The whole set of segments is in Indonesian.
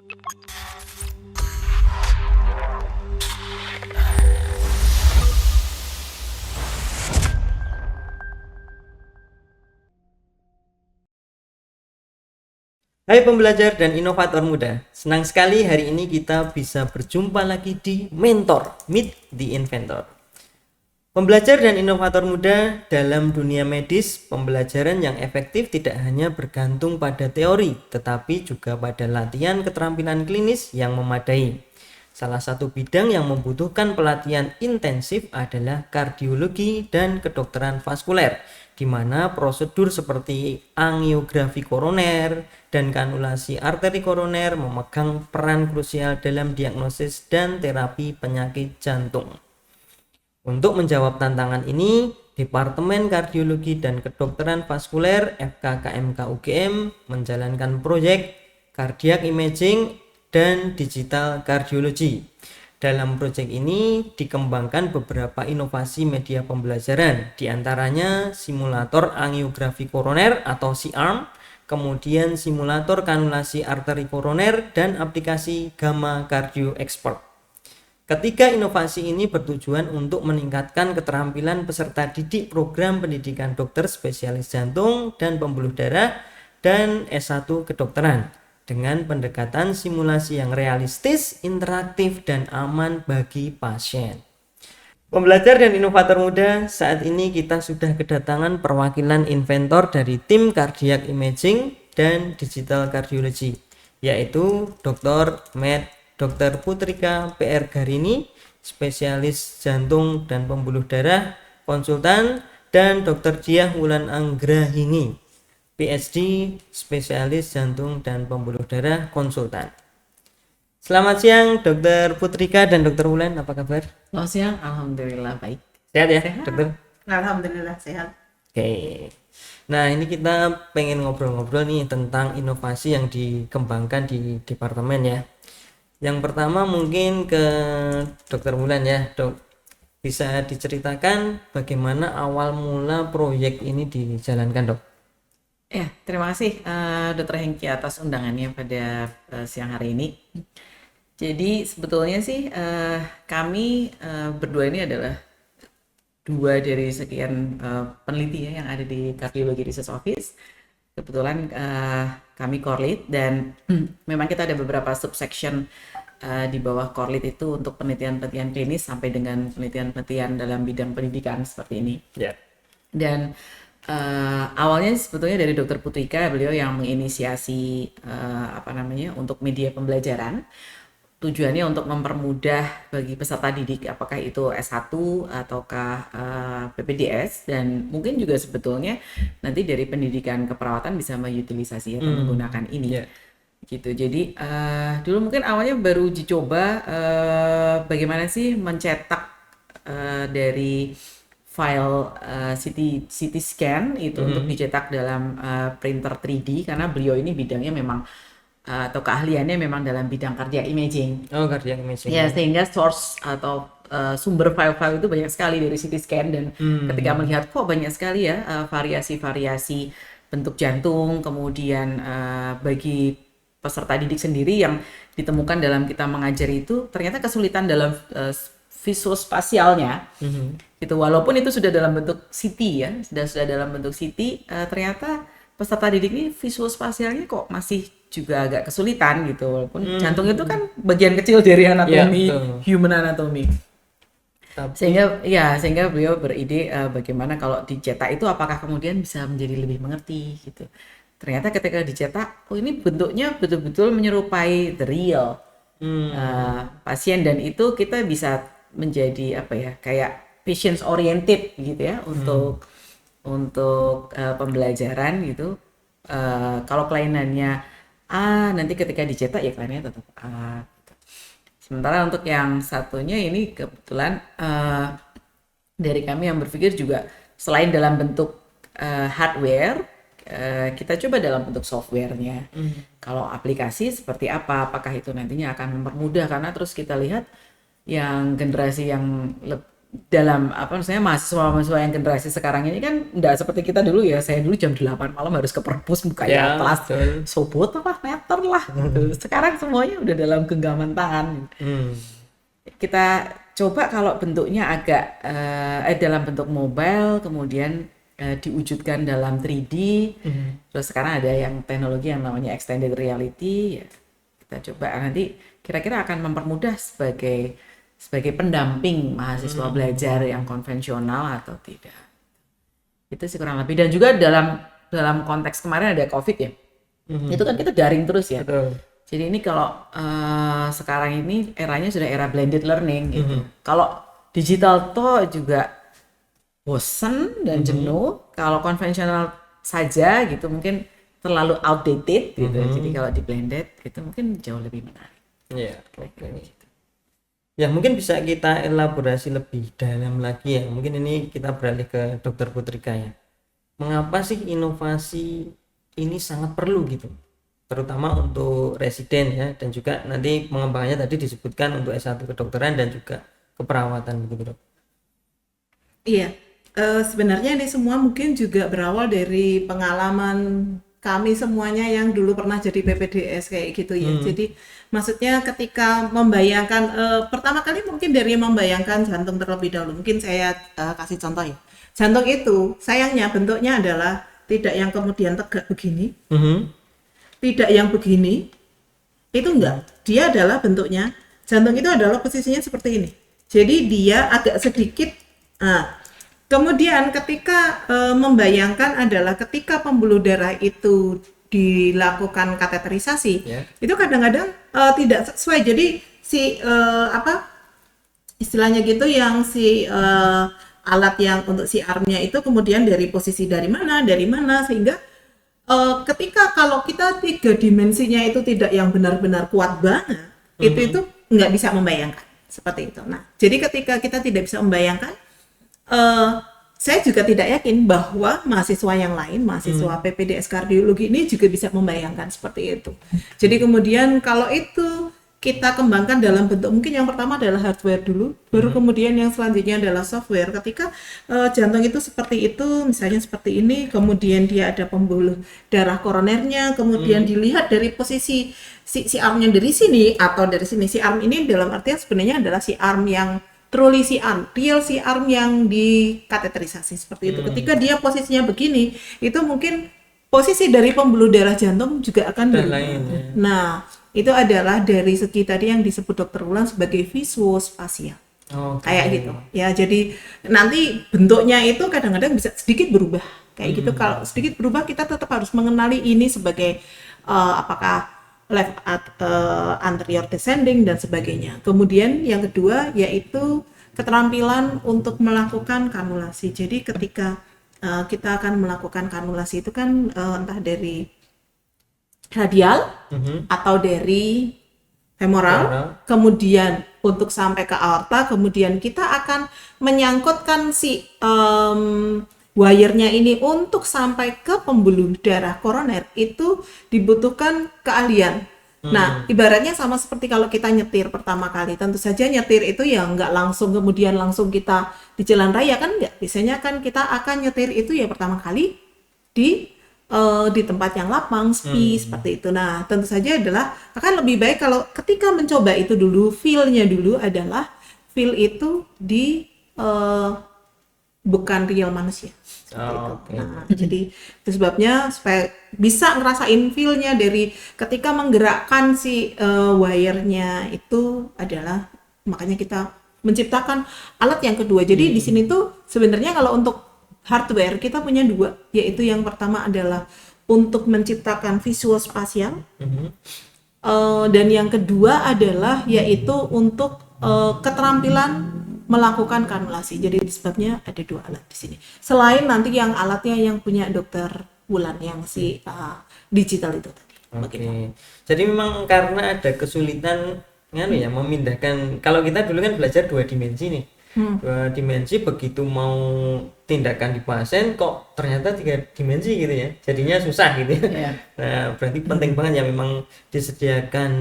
Hai pembelajar dan inovator muda, senang sekali hari ini kita bisa berjumpa lagi di Mentor, Meet the Inventor. Pembelajar dan inovator muda dalam dunia medis, pembelajaran yang efektif tidak hanya bergantung pada teori, tetapi juga pada latihan keterampilan klinis yang memadai. Salah satu bidang yang membutuhkan pelatihan intensif adalah kardiologi dan kedokteran vaskuler, di mana prosedur seperti angiografi koroner dan kanulasi arteri koroner memegang peran krusial dalam diagnosis dan terapi penyakit jantung. Untuk menjawab tantangan ini, Departemen Kardiologi dan Kedokteran Vaskuler FKKMK UGM menjalankan proyek Cardiac Imaging dan Digital Cardiology. Dalam proyek ini dikembangkan beberapa inovasi media pembelajaran, diantaranya simulator angiografi koroner atau C-arm, kemudian simulator kanulasi arteri koroner, dan aplikasi Gamma Cardio Expert. Ketiga inovasi ini bertujuan untuk meningkatkan keterampilan peserta didik program pendidikan dokter spesialis jantung dan pembuluh darah dan S1 kedokteran dengan pendekatan simulasi yang realistis, interaktif, dan aman bagi pasien. Pembelajar dan inovator muda, saat ini kita sudah kedatangan perwakilan inventor dari tim Cardiac Imaging dan Digital Cardiology, yaitu Dr. Putrika PR Garini, spesialis jantung dan pembuluh darah, konsultan, dan Dr. Diah Wulan Anggrahini, PhD, spesialis jantung dan pembuluh darah, konsultan. Selamat siang Dr. Putrika dan Dr. Wulan, apa kabar? Selamat siang, alhamdulillah baik. Sehat ya, Sehat. dokter? Alhamdulillah sehat. Oke. Nah, ini kita pengen ngobrol-ngobrol nih tentang inovasi yang dikembangkan di departemen ya. Yang pertama mungkin ke Dokter Wulan ya, Dok. Bisa diceritakan bagaimana awal mula proyek ini dijalankan, Dok? Ya, terima kasih Dr. Hengki atas undangannya pada siang hari ini. Jadi sebetulnya sih kami berdua ini adalah dua dari sekian peneliti ya yang ada di Cardiology Research Office. Kebetulan kami core lead dan memang kita ada beberapa subsection di bawah core lead itu untuk penelitian-penelitian klinis sampai dengan penelitian-penelitian dalam bidang pendidikan seperti ini. Ya. Dan awalnya sebetulnya dari Dr. Putrika, beliau yang menginisiasi untuk media pembelajaran. Tujuannya untuk mempermudah bagi peserta didik, apakah itu S1 ataukah PPDS, dan mungkin juga sebetulnya nanti dari pendidikan keperawatan bisa mengutilisasi atau menggunakan ini. Yeah. Gitu. Jadi dulu mungkin awalnya baru dicoba bagaimana sih mencetak dari file CT scan itu untuk dicetak dalam printer 3D, karena beliau ini bidangnya memang atau keahliannya memang dalam bidang cardiac imaging. Oh, cardiac imaging. Ya, sehingga source atau sumber file-file itu banyak sekali dari CT scan, dan ketika melihat kok banyak sekali ya variasi-variasi bentuk jantung, kemudian bagi peserta didik sendiri yang ditemukan dalam kita mengajar itu ternyata kesulitan dalam visual spasialnya. Gitu, walaupun itu sudah dalam bentuk CT ya, sudah dalam bentuk CT, ternyata peserta didik ini visual spasialnya kok masih juga agak kesulitan gitu, walaupun jantung itu kan bagian kecil dari anatomi, human anatomy. Sehingga beliau beride bagaimana kalau dicetak itu apakah kemudian bisa menjadi lebih mengerti gitu. Ternyata ketika dicetak, oh ini bentuknya betul-betul menyerupai the real pasien, dan itu kita bisa menjadi kayak patient oriented gitu ya untuk pembelajaran gitu. Kalau kelainannya A, nanti ketika dicetak ya kelainannya tetap A. Sementara untuk yang satunya ini kebetulan dari kami yang berpikir juga selain dalam bentuk hardware, kita coba dalam bentuk softwarenya. Kalau aplikasi seperti apa, apakah itu nantinya akan mempermudah, karena terus kita lihat yang generasi yang dalam apa misalnya mahasiswa-mahasiswa yang generasi sekarang ini kan nggak seperti kita dulu ya. Saya dulu jam 8 malam harus ke perpus buka Ya, kelas. betul. Sobot apa meter lah gitu. Sekarang semuanya udah dalam genggaman tangan. Kita coba kalau bentuknya agak dalam bentuk mobile, kemudian diwujudkan dalam 3D. Terus sekarang ada yang teknologi yang namanya extended reality. Ya, kita coba nanti kira-kira akan mempermudah sebagai pendamping mahasiswa belajar yang konvensional atau tidak. Itu sih kurang lebih. Dan juga dalam konteks kemarin ada COVID ya. Itu kan kita daring terus ya. Betul. Jadi ini kalau sekarang ini eranya sudah era blended learning gitu. Kalau digital toh juga bosen dan jenuh. Kalau konvensional saja gitu mungkin terlalu outdated gitu. Jadi kalau di blended gitu mungkin jauh lebih menarik. Iya, oke. Ya mungkin bisa kita elaborasi lebih dalam lagi ya. Mungkin ini kita beralih ke Dokter Putrika ya. Mengapa sih inovasi ini sangat perlu gitu? Terutama untuk residen ya, dan juga nanti pengembangannya tadi disebutkan untuk S1 kedokteran dan juga keperawatan begitu dok. Iya, sebenarnya ini semua mungkin juga berawal dari pengalaman kami semuanya yang dulu pernah jadi PPDS kayak gitu ya. Jadi maksudnya ketika membayangkan, pertama kali mungkin dari membayangkan jantung terlebih dahulu. Mungkin saya kasih contoh ya. Jantung itu sayangnya bentuknya adalah tidak yang kemudian tegak begini, tidak yang begini, itu enggak. Dia adalah bentuknya, jantung itu adalah posisinya seperti ini. Jadi dia agak sedikit, kemudian ketika membayangkan adalah ketika pembuluh darah itu dilakukan kateterisasi, itu kadang-kadang tidak sesuai. Jadi si istilahnya gitu yang si alat yang untuk si armnya itu kemudian dari posisi dari mana sehingga ketika kalau kita 3 dimensinya itu tidak yang benar-benar kuat banget, itu nggak bisa membayangkan seperti itu. Nah, jadi ketika kita tidak bisa membayangkan, saya juga tidak yakin bahwa mahasiswa yang lain, mahasiswa PPDS kardiologi ini juga bisa membayangkan seperti itu. Jadi kemudian kalau itu kita kembangkan dalam bentuk, mungkin yang pertama adalah hardware dulu, baru kemudian yang selanjutnya adalah software. Ketika jantung itu seperti itu, misalnya seperti ini, kemudian dia ada pembuluh darah koronernya, kemudian dilihat dari posisi si armnya dari sini atau dari sini. Si arm ini dalam artian sebenarnya adalah si arm yang truly si arm, real si arm yang dikateterisasi seperti itu. Ketika dia posisinya begini, itu mungkin posisi dari pembuluh darah jantung juga akan berubah. Nah, itu adalah dari segi tadi yang disebut Dokter Wulan sebagai visuospasial. Kayak gitu. Ya, jadi nanti bentuknya itu kadang-kadang bisa sedikit berubah. Kayak gitu. Kalau sedikit berubah kita tetap harus mengenali ini sebagai apakah left anterior descending dan sebagainya. Kemudian yang kedua yaitu keterampilan untuk melakukan kanulasi. Jadi ketika kita akan melakukan kanulasi itu kan entah dari radial atau dari femoral, kemudian untuk sampai ke aorta, kemudian kita akan menyangkutkan si wire-nya ini untuk sampai ke pembuluh darah koroner, itu dibutuhkan keahlian. Nah, ibaratnya sama seperti kalau kita nyetir pertama kali. Tentu saja nyetir itu ya nggak langsung kemudian langsung kita di jalan raya kan nggak. Biasanya kan kita akan nyetir itu ya pertama kali di tempat yang lapang, sepi, seperti itu. Nah, tentu saja adalah akan lebih baik kalau ketika mencoba itu dulu, feel-nya dulu adalah feel itu di bukan real manusia. Nah, jadi itu sebabnya supaya bisa ngerasain feel-nya dari ketika menggerakkan si wire-nya itu adalah makanya kita menciptakan alat yang kedua. Jadi di sini tuh sebenarnya kalau untuk hardware kita punya 2, yaitu yang pertama adalah untuk menciptakan visuospasial, dan yang kedua adalah yaitu untuk keterampilan melakukan kanulasi. Jadi sebabnya ada 2 alat di sini. Selain nanti yang alatnya yang punya Dokter Wulan yang si digital itu tadi. Jadi memang karena ada kesulitan memindahkan. Kalau kita dulu kan belajar 2 dimensi nih. 2 dimensi, begitu mau tindakan di pasien kok ternyata 3 dimensi gitu ya, jadinya susah gitu ya. Nah, berarti penting banget ya memang disediakan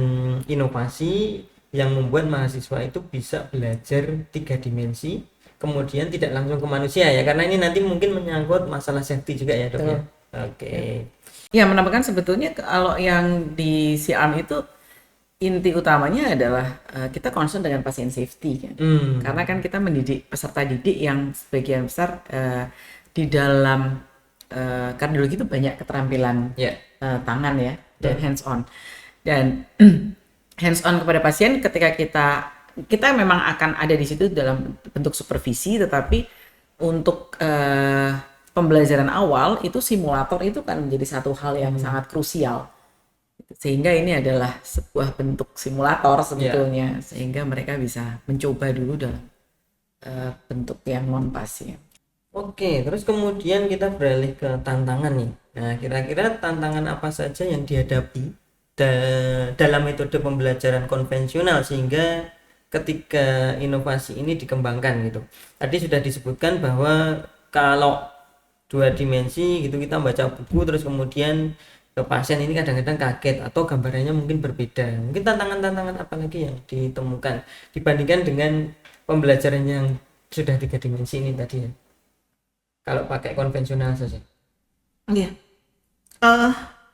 inovasi yang membuat mahasiswa itu bisa belajar 3 dimensi, kemudian tidak langsung ke manusia ya, karena ini nanti mungkin menyangkut masalah safety juga ya, Dok ya. Oke. Ya, menambahkan sebetulnya kalau yang di C-arm itu inti utamanya adalah kita concern dengan pasien safety kan. Karena kan kita mendidik peserta didik yang sebagian besar di dalam kardiologi itu banyak keterampilan tangan ya dan hands on. Dan hands on kepada pasien ketika kita memang akan ada di situ dalam bentuk supervisi, tetapi untuk pembelajaran awal itu simulator itu kan menjadi satu hal yang sangat krusial, sehingga ini adalah sebuah bentuk simulator sebetulnya, sehingga mereka bisa mencoba dulu dalam bentuk yang non pasien. Oke, terus kemudian kita beralih ke tantangan nih. Nah, kira-kira tantangan apa saja yang dihadapi dalam metode pembelajaran konvensional sehingga ketika inovasi ini dikembangkan gitu. Tadi sudah disebutkan bahwa kalau 2 dimensi gitu kita baca buku terus kemudian ke pasien ini kadang-kadang kaget atau gambarannya mungkin berbeda. Mungkin tantangan-tantangan apa lagi yang ditemukan dibandingkan dengan pembelajaran yang sudah 3 dimensi ini tadi ya? Kalau pakai konvensional saja. Iya.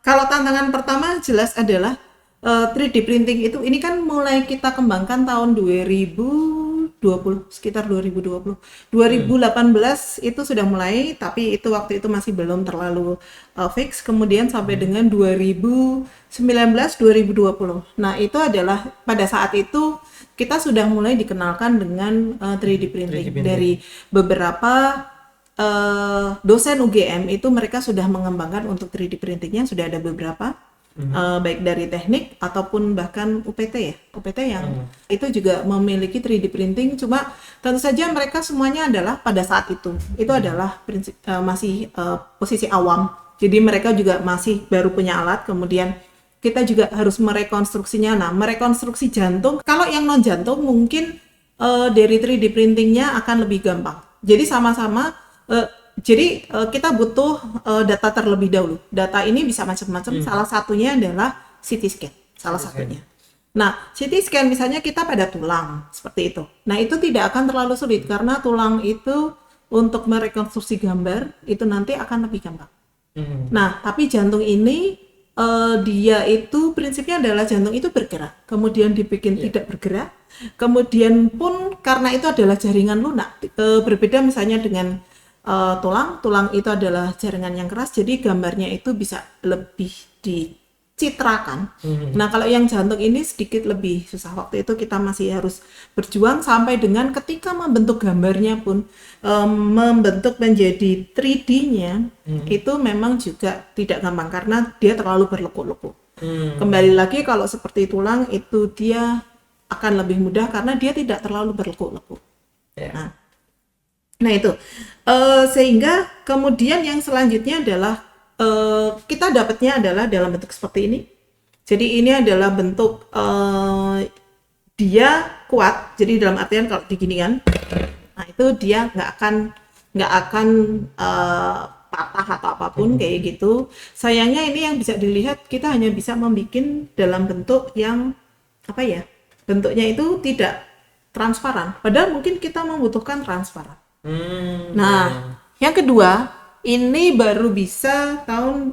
Kalau tantangan pertama jelas adalah 3D printing itu ini kan mulai kita kembangkan tahun 2020, sekitar 2020. 2018 itu sudah mulai, tapi itu waktu itu masih belum terlalu fix. Kemudian sampai dengan 2019, 2020. Nah, itu adalah pada saat itu kita sudah mulai dikenalkan dengan 3D printing. Dari beberapa dosen UGM itu mereka sudah mengembangkan untuk 3D printingnya, sudah ada beberapa baik dari teknik ataupun bahkan UPT ya, UPT yang itu juga memiliki 3D printing, cuma tentu saja mereka semuanya adalah pada saat itu adalah prinsip masih posisi awam, jadi mereka juga masih baru punya alat. Kemudian kita juga harus merekonstruksinya. Nah, merekonstruksi jantung, kalau yang non jantung mungkin dari 3D printingnya akan lebih gampang, jadi sama-sama. Jadi kita butuh data terlebih dahulu. Data ini bisa macam-macam. Salah satunya adalah CT scan. Salah satunya. Nah, CT scan misalnya kita pada tulang seperti itu. Nah, itu tidak akan terlalu sulit karena tulang itu untuk merekonstruksi gambar itu nanti akan lebih gampang. Nah, tapi jantung ini dia itu prinsipnya adalah jantung itu bergerak, kemudian dibikin tidak bergerak. Kemudian pun karena itu adalah jaringan lunak, berbeda misalnya dengan tulang itu adalah jaringan yang keras, jadi gambarnya itu bisa lebih dicitrakan. Nah, kalau yang jantung ini sedikit lebih susah. Waktu itu kita masih harus berjuang sampai dengan ketika membentuk gambarnya pun membentuk menjadi 3D-nya itu memang juga tidak gampang karena dia terlalu berlekuk-lekuk. Kembali lagi kalau seperti tulang itu dia akan lebih mudah karena dia tidak terlalu berlekuk-lekuk. Nah itu, sehingga kemudian yang selanjutnya adalah kita dapatnya adalah dalam bentuk seperti ini. Jadi ini adalah bentuk dia kuat. Jadi dalam artian kalau diginikan, nah itu dia nggak akan patah atau apapun kayak gitu. Sayangnya ini yang bisa dilihat kita hanya bisa membuat dalam bentuk yang apa ya? Bentuknya itu tidak transparan. Padahal mungkin kita membutuhkan transparan. Nah, yang kedua ini baru bisa tahun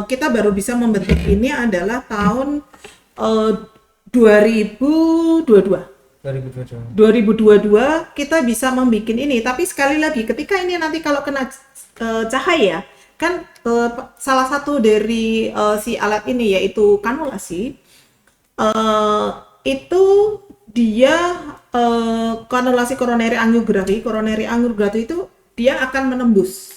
kita baru bisa membentuk ini adalah tahun 2022 kita bisa membuat ini. Tapi sekali lagi ketika ini nanti kalau kena cahaya kan salah satu dari si alat ini yaitu kanulasi itu dia kanulasi coronary angiografi itu dia akan menembus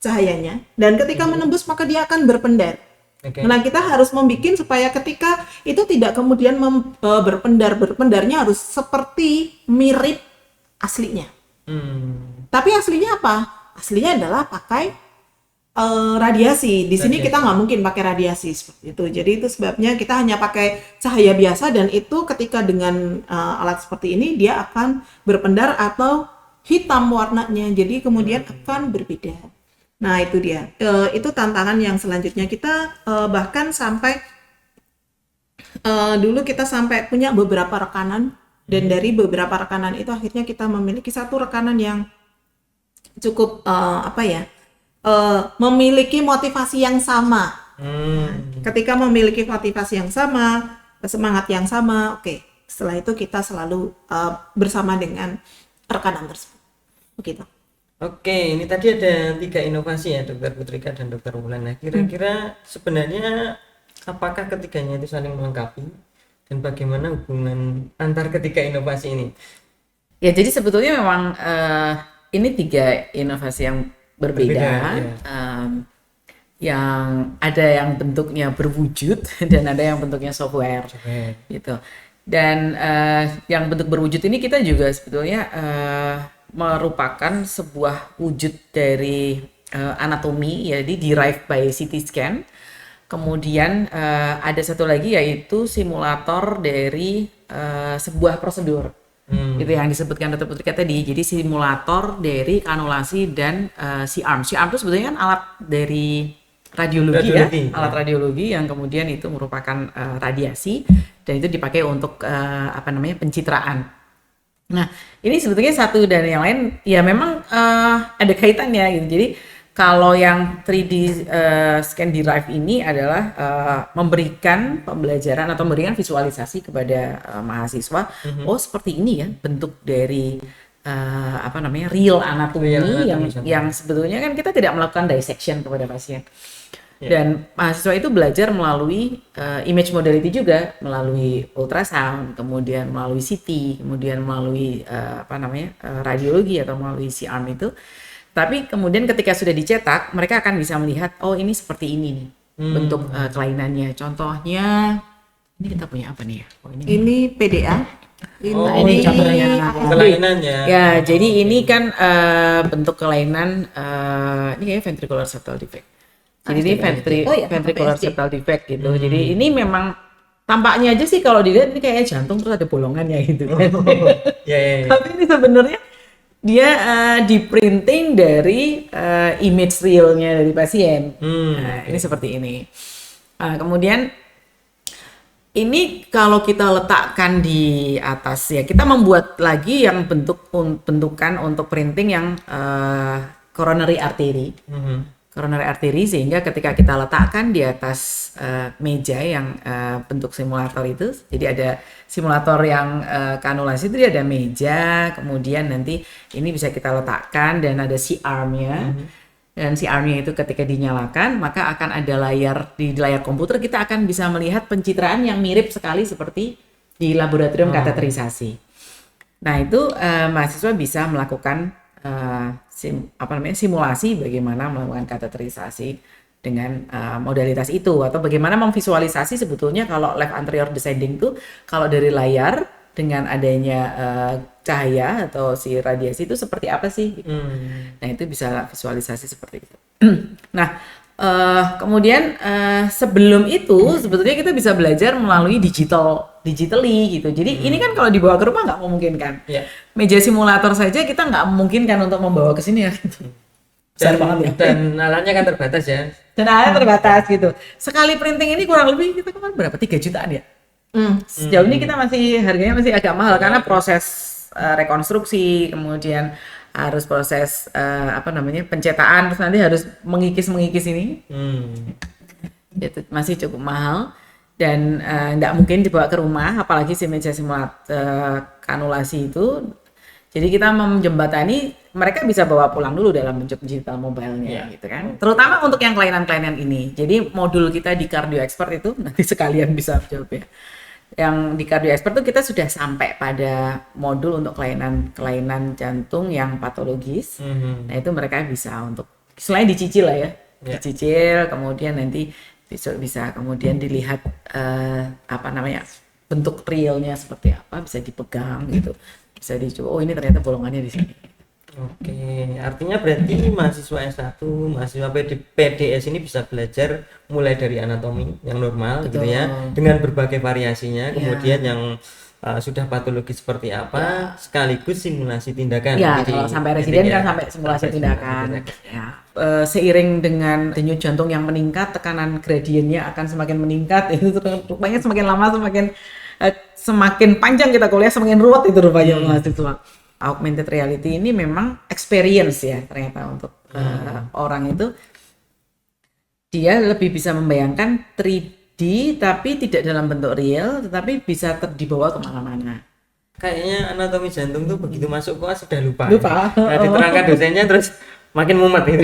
cahayanya, dan ketika menembus maka dia akan berpendar. Nah, kita harus membuat supaya ketika itu tidak kemudian berpendarnya harus seperti mirip aslinya. Tapi aslinya apa? Aslinya adalah pakai radiasi. Di sini kita nggak mungkin pakai radiasi seperti itu. Jadi itu sebabnya kita hanya pakai cahaya biasa, dan itu ketika dengan alat seperti ini dia akan berpendar atau hitam warnanya. Jadi kemudian akan berbeda. Nah, itu dia. Itu tantangan yang selanjutnya. Kita bahkan sampai dulu kita sampai punya beberapa rekanan Dan dari beberapa rekanan itu akhirnya kita memiliki satu rekanan yang cukup memiliki motivasi yang sama. Ketika memiliki motivasi yang sama, semangat yang sama, oke. Setelah itu kita selalu bersama dengan rekanan tersebut. Begitu. Oke, ini tadi ada 3 inovasi ya, Dokter Putrika dan Dokter Wulan. Nah, kira-kira sebenarnya apakah ketiganya itu saling melengkapi dan bagaimana hubungan antar ketiga inovasi ini? Ya, jadi sebetulnya memang ini 3 inovasi yang berbeda. Ya. Yang ada yang bentuknya berwujud dan ada yang bentuknya software. Gitu. Dan yang bentuk berwujud ini kita juga sebetulnya merupakan sebuah wujud dari anatomi, jadi derived by CT scan. Kemudian ada satu lagi yaitu simulator dari sebuah prosedur. Itu yang disebutkan Dr. Putrika tadi. Jadi simulator dari kanulasi dan C-arm. C-arm itu sebetulnya kan alat dari radiologi. Ya, alat radiologi yang kemudian itu merupakan radiasi dan itu dipakai untuk pencitraan. Nah, ini sebetulnya satu dan yang lain ya memang ada kaitannya gitu. Jadi kalau yang 3D scan derived ini adalah memberikan pembelajaran atau memberikan visualisasi kepada mahasiswa, oh seperti ini ya bentuk dari real anatomi yang sebetulnya kan kita tidak melakukan dissection kepada pasien. Dan mahasiswa itu belajar melalui image modality juga, melalui ultrasound, kemudian melalui CT, kemudian melalui radiologi atau melalui C-arm itu. Tapi kemudian ketika sudah dicetak, mereka akan bisa melihat, oh ini seperti ini nih bentuk kelainannya. Contohnya, ini kita punya apa nih ya? Oh, ini PDA. Ini contohnya kelainannya. Ya, jadi ini kan bentuk kelainan, ini kayaknya ventricular septal defect. Jadi ini ventricular septal defect gitu. Jadi ini memang tampaknya aja sih kalau dilihat ini kayak jantung terus ada bolongannya gitu kan. Tapi ini sebenarnya dia di printing dari image realnya dari pasien. Nah, ini seperti ini. Kemudian ini kalau kita letakkan di atas ya, kita membuat lagi yang bentukan untuk printing yang coronary artery. Coronary artery, sehingga ketika kita letakkan di atas meja yang bentuk simulator itu, jadi ada simulator yang kanulasi itu dia ada meja, kemudian nanti ini bisa kita letakkan dan ada C-arm-nya. Dan C-arm-nya itu ketika dinyalakan maka akan ada di layar komputer kita akan bisa melihat pencitraan yang mirip sekali seperti di laboratorium kateterisasi. Nah itu mahasiswa bisa melakukan simulasi bagaimana melakukan kateterisasi dengan modalitas itu, atau bagaimana memvisualisasi sebetulnya kalau left anterior descending itu kalau dari layar dengan adanya cahaya atau si radiasi itu seperti apa sih? Nah itu bisa visualisasi seperti itu. Nah kemudian sebelum itu sebetulnya kita bisa belajar melalui digitally gitu. Jadi ini kan kalau dibawa ke rumah nggak memungkinkan. Meja simulator saja kita nggak memungkinkan untuk membawa ke sini ya. Besar banget ya. Dan alatnya kan terbatas ya. Dan alatnya terbatas gitu. Sekali printing ini kurang lebih kita kemarin berapa? 3 jutaan ya? Sejauh ini kita harganya masih agak mahal karena proses rekonstruksi, kemudian harus proses pencetaan, terus nanti harus mengikis ini. Itu masih cukup mahal dan nggak mungkin dibawa ke rumah, apalagi si meja simulator kanulasi itu. Jadi kita menjembatani mereka bisa bawa pulang dulu dalam bentuk digital mobile-nya gitu kan. Terutama untuk yang kelainan-kelainan ini. Jadi modul kita di Cardio Expert itu nanti sekalian bisa jawab ya. Yang di Cardio Expert itu kita sudah sampai pada modul untuk kelainan jantung yang patologis. Nah itu mereka bisa untuk selain dicicil lah ya. Dicicil kemudian nanti bisa kemudian dilihat bentuk realnya seperti apa, bisa dipegang gitu. Bisa dicoba, oh ini ternyata bolongannya di sini. Oke, artinya berarti mahasiswa S1, mahasiswa PDS ini bisa belajar mulai dari anatomi yang normal. Betul. Gitu ya, dengan berbagai variasinya, kemudian yang sudah patologi seperti apa, sekaligus simulasi tindakan. Ya, kalau sampai residen kan sampai simulasi tindakan. Ya. Seiring dengan denyut jantung yang meningkat, tekanan gradiennya akan semakin meningkat. Itu rupanya semakin lama semakin semakin panjang kita kuliah semakin ruwet itu rupanya mahasiswa. Augmented reality ini memang experience ya ternyata untuk orang itu, dia lebih bisa membayangkan 3D tapi tidak dalam bentuk real, tetapi bisa dibawa kemana-mana. Kayaknya anatomi jantung tuh begitu masuk kelas sudah lupa. Lupa. Nah, diterangkan dosennya terus makin mumet gitu.